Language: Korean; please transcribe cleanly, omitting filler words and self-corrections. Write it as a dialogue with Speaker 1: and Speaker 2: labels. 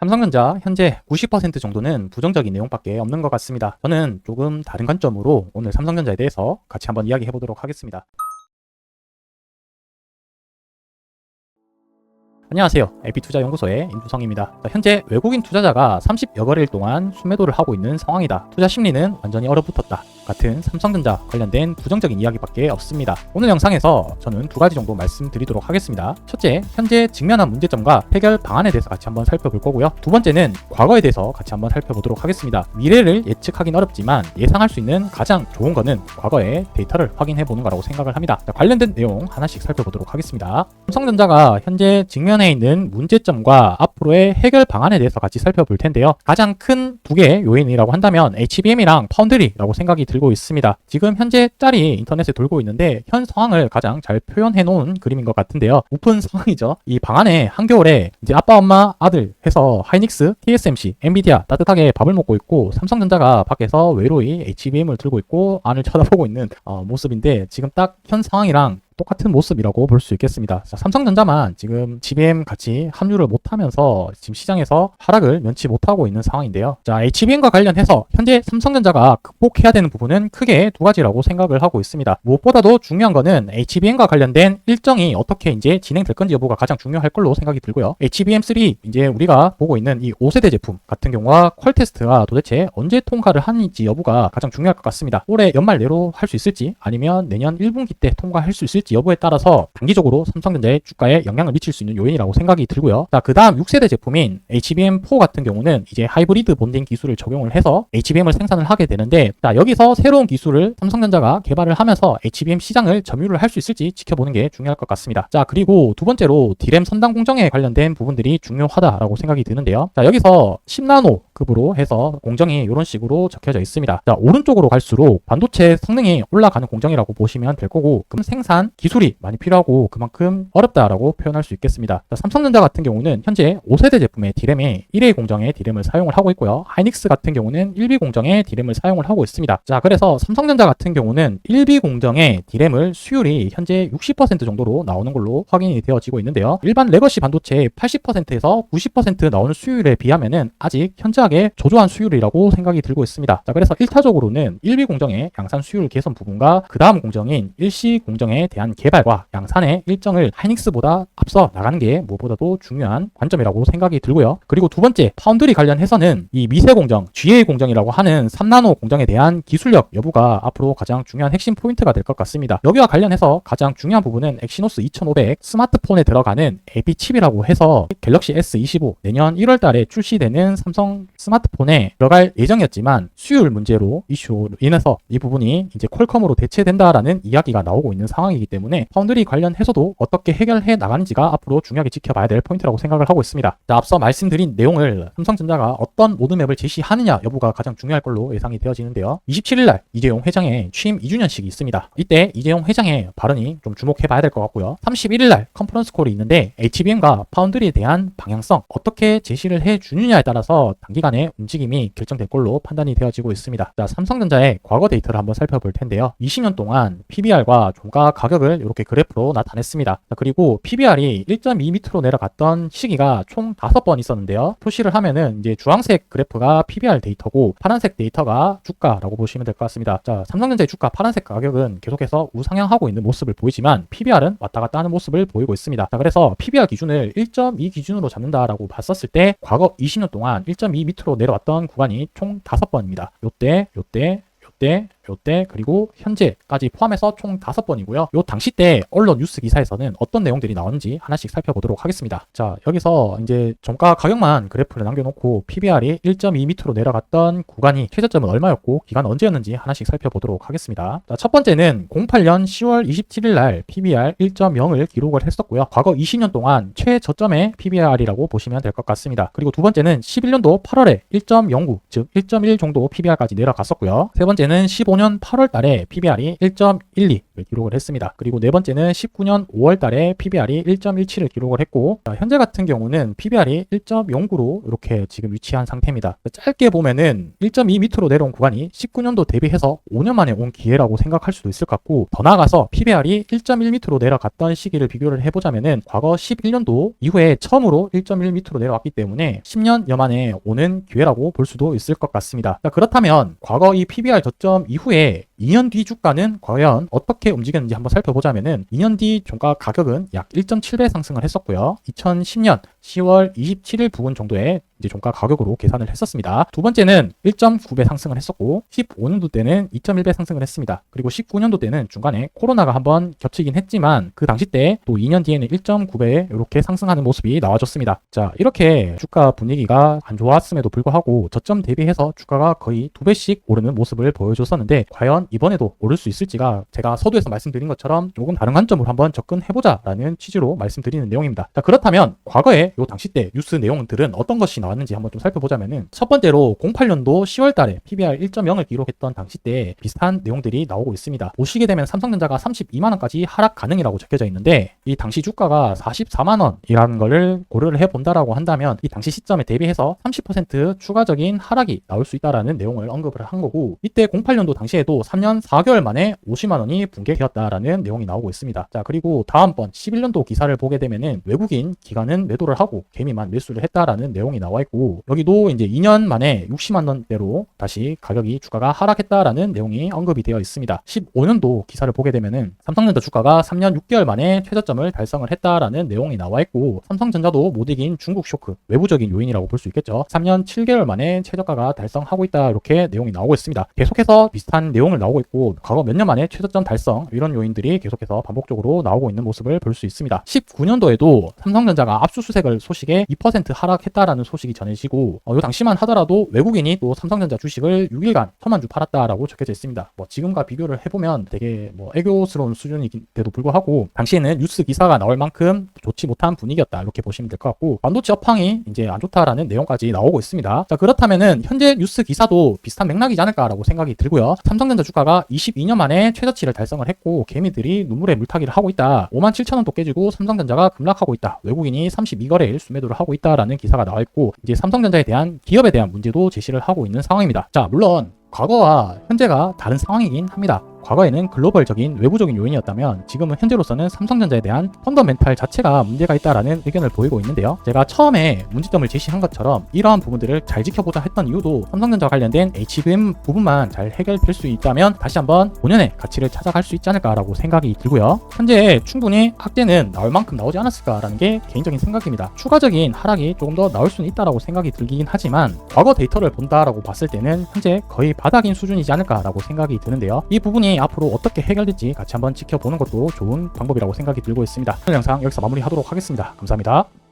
Speaker 1: 삼성전자 현재 90% 정도는 부정적인 내용밖에 없는 것 같습니다. 저는 조금 다른 관점으로 오늘 삼성전자에 대해서 같이 한번 이야기해 보도록 하겠습니다. 안녕하세요. LP투자연구소의 임두성입니다. 현재 외국인 투자자가 30여 거래일 동안 순매도를 하고 있는 상황이다. 투자 심리는 완전히 얼어붙었다. 같은 삼성전자 관련된 부정적인 이야기밖에 없습니다. 오늘 영상에서 저는 두 가지 정도 말씀드리도록 하겠습니다. 첫째, 현재 직면한 문제점과 해결 방안에 대해서 같이 한번 살펴볼 거고요. 두 번째는 과거에 대해서 같이 한번 살펴보도록 하겠습니다. 미래를 예측하긴 어렵지만 예상할 수 있는 가장 좋은 거는 과거의 데이터를 확인해 보는 거라고 생각을 합니다. 관련된 내용 하나씩 살펴보도록 하겠습니다. 삼성전자가 현재 직면해 있는 문제점과 앞으로의 해결 방안에 대해서 같이 살펴볼 텐데요. 가장 큰 두 개의 요인이라고 한다면 HBM이랑 파운드리라고 생각이 들고 있습니다. 지금 현재 짤이 인터넷에 돌고 있는데 현 상황을 가장 잘 표현해 놓은 그림인 것 같은데요. 오픈 상황이죠. 이 방안에 한겨울에 이제 아빠, 엄마, 아들 해서 하이닉스, TSMC, 엔비디아 따뜻하게 밥을 먹고 있고 삼성전자가 밖에서 외로이 HBM을 들고 있고 안을 쳐다보고 있는 모습인데 지금 딱 현 상황이랑 똑같은 모습이라고 볼 수 있겠습니다. 자, 삼성전자만 지금 HBM 같이 합류를 못하면서 지금 시장에서 하락을 면치 못하고 있는 상황인데요. 자, HBM과 관련해서 현재 삼성전자가 극복해야 되는 부분은 크게 두 가지라고 생각을 하고 있습니다. 무엇보다도 중요한 거는 HBM과 관련된 일정이 어떻게 이제 진행될 건지 여부가 가장 중요할 걸로 생각이 들고요. HBM3 이제 우리가 보고 있는 이 5세대 제품 같은 경우와 퀄 테스트가 도대체 언제 통과를 하는지 여부가 가장 중요할 것 같습니다. 올해 연말 내로 할 수 있을지 아니면 내년 1분기 때 통과할 수 있을지 여부에 따라서 단기적으로 삼성전자의 주가에 영향을 미칠 수 있는 요인이라고 생각이 들고요. 자, 그 다음 6세대 제품인 HBM4 같은 경우는 이제 하이브리드 본딩 기술을 적용을 해서 HBM을 생산을 하게 되는데, 자, 여기서 새로운 기술을 삼성전자가 개발을 하면서 HBM 시장을 점유를 할 수 있을지 지켜보는 게 중요할 것 같습니다. 자, 그리고 두 번째로 D램 선단 공정에 관련된 부분들이 중요하다라고 생각이 드는데요. 자, 여기서 10나노 급으로 해서 공정이 이런 식으로 적혀져 있습니다. 자, 오른쪽으로 갈수록 반도체 성능이 올라가는 공정이라고 보시면 될 거고, 그럼 생산 기술이 많이 필요하고 그만큼 어렵다라고 표현할 수 있겠습니다. 자, 삼성전자 같은 경우는 현재 5세대 제품의 D램에 1A 공정의 D램을 사용을 하고 있고요. 하이닉스 같은 경우는 1B 공정의 D램을 사용을 하고 있습니다. 자, 그래서 삼성전자 같은 경우는 1B 공정의 D램을 수율이 현재 60% 정도로 나오는 걸로 확인이 되어지고 있는데요. 일반 레거시 반도체의 80%에서 90% 나오는 수율에 비하면은 아직 현저하게 조조한 수율이라고 생각이 들고 있습니다. 자, 그래서 1차적으로는 1B 공정의 양산 수율 개선 부분과 그 다음 공정인 1C 공정에 대한 개발과 양산의 일정을 하이닉스보다 앞서 나가는 게 무엇보다도 중요한 관점이라고 생각이 들고요. 그리고 두 번째, 파운드리 관련해서는 이 미세 공정, GA 공정이라고 하는 3나노 공정에 대한 기술력 여부가 앞으로 가장 중요한 핵심 포인트가 될 것 같습니다. 여기와 관련해서 가장 중요한 부분은 엑시노스 2500 스마트폰에 들어가는 AP 칩이라고 해서 갤럭시 S25 내년 1월 달에 출시되는 삼성 스마트폰에 들어갈 예정이었지만 수율 문제로 이슈로 인해서 이 부분이 이제 퀄컴으로 대체된다라는 이야기가 나오고 있는 상황이기 때문에 파운드리 관련해서도 어떻게 해결해 나가는지가 앞으로 중요하게 지켜봐야 될 포인트라고 생각을 하고 있습니다. 자, 앞서 말씀드린 내용을 삼성전자가 어떤 로드맵을 제시하느냐 여부가 가장 중요할 걸로 예상이 되어지는데요. 27일날 이재용 회장의 취임 2주년식이 있습니다. 이때 이재용 회장의 발언이 좀 주목해봐야 될 것 같고요. 31일날 컨퍼런스 콜이 있는데 HBM과 파운드리에 대한 방향성 어떻게 제시를 해주느냐에 따라서 단기간에 움직임이 결정될 걸로 판단이 되어지고 있습니다. 자, 삼성전자의 과거 데이터를 한번 살펴볼 텐데요. 20년 동안 PBR과 종가 가격을 이렇게 그래프로 나타냈습니다. 자, 그리고 PBR이 1.2 밑으로 내려갔던 시기가 총 5번 있었는데요. 표시를 하면은 이제 주황색 그래프가 PBR 데이터고 파란색 데이터가 주가라고 보시면 될 것 같습니다. 자, 삼성전자의 주가 파란색 가격은 계속해서 우상향하고 있는 모습을 보이지만 PBR은 왔다 갔다 하는 모습을 보이고 있습니다. 자, 그래서 PBR 기준을 1.2 기준으로 잡는다라고 봤었을 때 과거 20년 동안 1.2 밑으로 내려왔던 구간이 총 5번입니다. 요때 그리고 현재까지 포함해서 총 5번이고요. 요 당시 때 언론 뉴스 기사에서는 어떤 내용들이 나오는지 하나씩 살펴보도록 하겠습니다. 자, 여기서 이제 종가 가격만 그래프를 남겨놓고 PBR이 1.2 밑으로 내려갔던 구간이 최저점은 얼마였고 기간은 언제였는지 하나씩 살펴보도록 하겠습니다. 자, 첫 번째는 08년 10월 27일 날 PBR 1.0을 기록을 했었고요. 과거 20년 동안 최저점의 PBR이라고 보시면 될 것 같습니다. 그리고 두 번째는 11년도 8월에 1.09 즉 1.1 정도 PBR까지 내려갔었고요. 세 번째는 15년 15년 8월 달에 PBR이 1.12를 기록을 했습니다. 그리고 네 번째는 19년 5월 달에 PBR이 1.17을 기록을 했고, 자, 현재 같은 경우는 PBR이 1.09로 이렇게 지금 위치한 상태입니다. 짧게 보면은 1.2 밑으로 내려온 구간이 19년도 대비해서 5년 만에 온 기회라고 생각할 수도 있을 것 같고, 더 나아가서 PBR이 1.1 밑으로 내려갔던 시기를 비교를 해보자면은 과거 11년도 이후에 처음으로 1.1 밑으로 내려왔기 때문에 10년여 만에 오는 기회라고 볼 수도 있을 것 같습니다. 자, 그렇다면 과거 이 PBR 저점 이후에 2년 뒤 주가는 과연 어떻게 움직였는지 한번 살펴보자면은 2년 뒤 종가 가격은 약 1.7배 상승을 했었고요. 2010년 10월 27일 부근 정도에 이제 종가 가격으로 계산을 했었습니다. 두 번째는 1.9배 상승을 했었고 15년도 때는 2.1배 상승을 했습니다. 그리고 19년도 때는 중간에 코로나가 한번 겹치긴 했지만 그 당시 때 또 2년 뒤에는 1.9배 이렇게 상승하는 모습이 나와줬습니다. 자, 이렇게 주가 분위기가 안 좋았음에도 불구하고 저점 대비해서 주가가 거의 2배씩 오르는 모습을 보여줬었는데 과연 이번에도 오를 수 있을지가 제가 서두에서 말씀드린 것처럼 조금 다른 관점으로 한번 접근해보자 라는 취지로 말씀드리는 내용입니다. 자, 그렇다면 과거에 요 당시 때 뉴스 내용들은 어떤 것이 나왔는지 한번 좀 살펴보자면은 첫 번째로 08년도 10월 달에 PBR 1.0을 기록했던 당시 때 비슷한 내용들이 나오고 있습니다. 보시게 되면 삼성전자가 32만원까지 하락 가능이라고 적혀져 있는데 이 당시 주가가 44만원이라는 거를 고려를 해본다라고 한다면 이 당시 시점에 대비해서 30% 추가적인 하락이 나올 수 있다라는 내용을 언급을 한 거고, 이때 08년도 당시에도 3년 4개월 만에 50만원이 붕괴되었다라는 내용이 나오고 있습니다. 자, 그리고 다음번 11년도 기사를 보게 되면은 외국인 기관은 매도를 하고 개미만 매수를 했다라는 내용이 나와 있고, 여기도 이제 2년 만에 60만원대로 다시 가격이 주가가 하락했다라는 내용이 언급이 되어 있습니다. 15년도 기사를 보게 되면은 삼성전자 주가가 3년 6개월 만에 최저점을 달성을 했다라는 내용이 나와 있고, 삼성전자도 못 이긴 중국 쇼크, 외부적인 요인이라고 볼 수 있겠죠. 3년 7개월 만에 최저가가 달성하고 있다, 이렇게 내용이 나오고 있습니다. 계속해서 비슷한 내용을 나오고 있고, 과거 몇 년 만에 최저점 달성, 이런 요인들이 계속해서 반복적으로 나오고 있는 모습을 볼 수 있습니다. 19년도에도 삼성전자가 압수수색을 소식에 2% 하락했다라는 소식이 전해지고, 이 당시만 하더라도 외국인이 또 삼성전자 주식을 6일간 1,000만 주 팔았다라고 적혀져 있습니다. 지금과 비교를 해보면 되게 애교스러운 수준인데도 불구하고 당시에는 뉴스 기사가 나올 만큼 좋지 못한 분위기였다, 이렇게 보시면 될 것 같고, 반도체 업황이 이제 안 좋다라는 내용까지 나오고 있습니다. 자, 그렇다면은 현재 뉴스 기사도 비슷한 맥락이지 않을까라고 생각이 들고요. 삼성전자 주가가 22년 만에 최저치를 달성을 했고 개미들이 눈물에 물타기를 하고 있다. 57,000원도 깨지고 삼성전자가 급락하고 있다. 외국인이 32거래일 수매도를 하고 있다라는 기사가 나와 있고, 이제 삼성전자에 대한 기업에 대한 문제도 제시를 하고 있는 상황입니다. 자, 물론 과거와 현재가 다른 상황이긴 합니다. 과거에는 글로벌적인 외부적인 요인이었다면 지금은 현재로서는 삼성전자에 대한 펀더멘탈 자체가 문제가 있다라는 의견을 보이고 있는데요. 제가 처음에 문제점을 제시한 것처럼 이러한 부분들을 잘 지켜보자 했던 이유도 삼성전자 관련된 HBM 부분만 잘 해결될 수 있다면 다시 한번 본연의 가치를 찾아갈 수 있지 않을까라고 생각이 들고요. 현재 충분히 악재는 나올 만큼 나오지 않았을까라는 게 개인적인 생각입니다. 추가적인 하락이 조금 더 나올 수는 있다라고 생각이 들긴 하지만 과거 데이터를 본다라고 봤을 때는 현재 거의 바닥인 수준이지 않을까라고 생각이 드는데요. 이 부분이 앞으로 어떻게 해결될지 같이 한번 지켜보는 것도 좋은 방법이라고 생각이 들고 있습니다. 오늘 영상 여기서 마무리하도록 하겠습니다. 감사합니다.